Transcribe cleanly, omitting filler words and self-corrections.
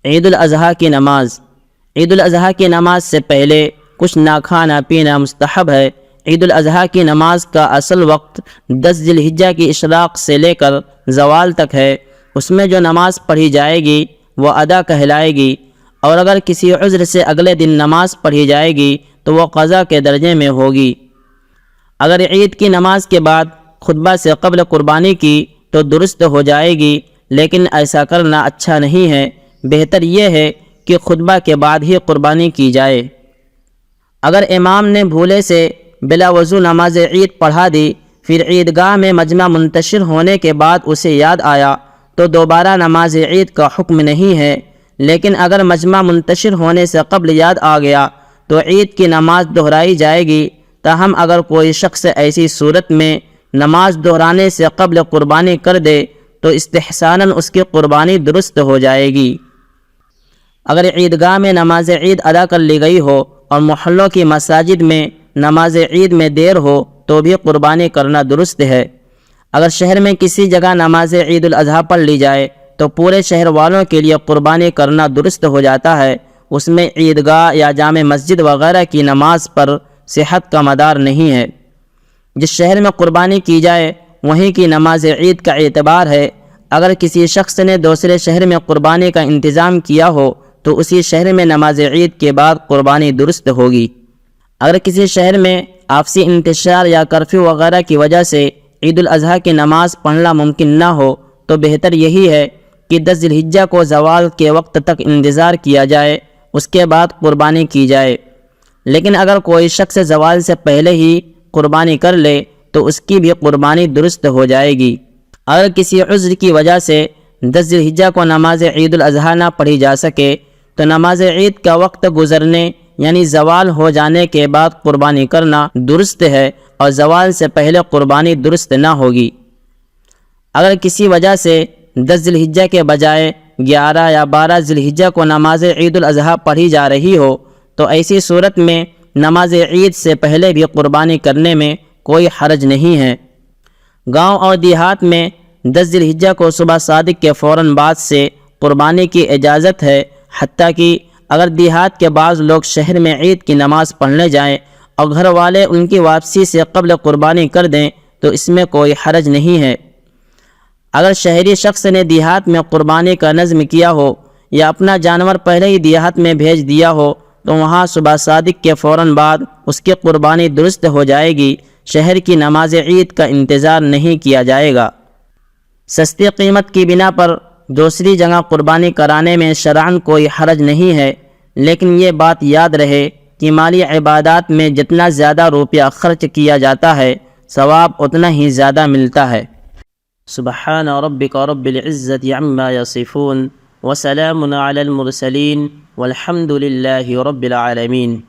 عید الاضحیٰ کی نماز۔ عید الاضحیٰ کی نماز سے پہلے کچھ نہ کھانا پینا مستحب ہے۔ عید الاضحیٰ کی نماز کا اصل وقت 10 ذی الحجہ کی اشراق سے لے کر زوال تک ہے۔ اس میں جو نماز پڑھی جائے گی وہ ادا کہلائے گی، اور اگر کسی عذر سے اگلے دن نماز پڑھی جائے گی تو وہ قضا کے درجے میں ہوگی۔ اگر عید کی نماز کے بعد خطبہ سے قبل قربانی کی تو درست ہو جائے گی، لیکن ایسا کرنا اچھا نہیں ہے۔ بہتر یہ ہے کہ خطبہ کے بعد ہی قربانی کی جائے۔ اگر امام نے بھولے سے بلا وضو نماز عید پڑھا دی، پھر عیدگاہ میں مجمع منتشر ہونے کے بعد اسے یاد آیا تو دوبارہ نماز عید کا حکم نہیں ہے۔ لیکن اگر مجمع منتشر ہونے سے قبل یاد آ گیا تو عید کی نماز دہرائی جائے گی۔ تاہم اگر کوئی شخص ایسی صورت میں نماز دہرانے سے قبل قربانی کر دے تو استحساناً اس کی قربانی درست ہو جائے گی۔ اگر عیدگاہ میں نماز عید ادا کر لی گئی ہو اور محلوں کی مساجد میں نماز عید میں دیر ہو تو بھی قربانی کرنا درست ہے۔ اگر شہر میں کسی جگہ نماز عید الاضحیٰ پڑھ لی جائے تو پورے شہر والوں کے لیے قربانی کرنا درست ہو جاتا ہے۔ اس میں عیدگاہ یا جامع مسجد وغیرہ کی نماز پر صحت کا مدار نہیں ہے۔ جس شہر میں قربانی کی جائے وہیں کی نماز عید کا اعتبار ہے۔ اگر کسی شخص نے دوسرے شہر میں قربانی کا انتظام کیا ہو تو اسی شہر میں نماز عید کے بعد قربانی درست ہوگی۔ اگر کسی شہر میں آپسی انتشار یا کرفیو وغیرہ کی وجہ سے عید الاضحیٰ کی نماز پڑھنا ممکن نہ ہو تو بہتر یہی ہے کہ 10 ذی الحجہ کو زوال کے وقت تک انتظار کیا جائے، اس کے بعد قربانی کی جائے۔ لیکن اگر کوئی شخص زوال سے پہلے ہی قربانی کر لے تو اس کی بھی قربانی درست ہو جائے گی۔ اگر کسی عذر کی وجہ سے 10 ذی الحجہ کو نماز عید الاضحیٰ نہ پڑھی جا سکے تو نماز عید کا وقت گزرنے یعنی زوال ہو جانے کے بعد قربانی کرنا درست ہے، اور زوال سے پہلے قربانی درست نہ ہوگی۔ اگر کسی وجہ سے 10 ذی الحجہ کے بجائے 11 یا 12 ذی الحجہ کو نماز عید الاضحیٰ پڑھی جا رہی ہو تو ایسی صورت میں نماز عید سے پہلے بھی قربانی کرنے میں کوئی حرج نہیں ہے۔ گاؤں اور دیہات میں 10 ذی الحجہ کو صبح صادق کے فوراً بعد سے قربانی کی اجازت ہے، حتیٰ کہ اگر دیہات کے بعض لوگ شہر میں عید کی نماز پڑھنے جائیں اور گھر والے ان کی واپسی سے قبل قربانی کر دیں تو اس میں کوئی حرج نہیں ہے۔ اگر شہری شخص نے دیہات میں قربانی کا نظم کیا ہو یا اپنا جانور پہلے ہی دیہات میں بھیج دیا ہو تو وہاں صبح صادق کے فوراً بعد اس کی قربانی درست ہو جائے گی۔ شہر کی نماز عید کا انتظار نہیں کیا جائے گا۔ سستی قیمت کی بنا پر دوسری جگہ قربانی کرانے میں شرعاً کوئی حرج نہیں ہے، لیکن یہ بات یاد رہے کہ مالی عبادات میں جتنا زیادہ روپیہ خرچ کیا جاتا ہے ثواب اتنا ہی زیادہ ملتا ہے۔ سبحان ربک رب العزت عما یصفون وسلام علی المرسلین والحمد للہ رب العالمین۔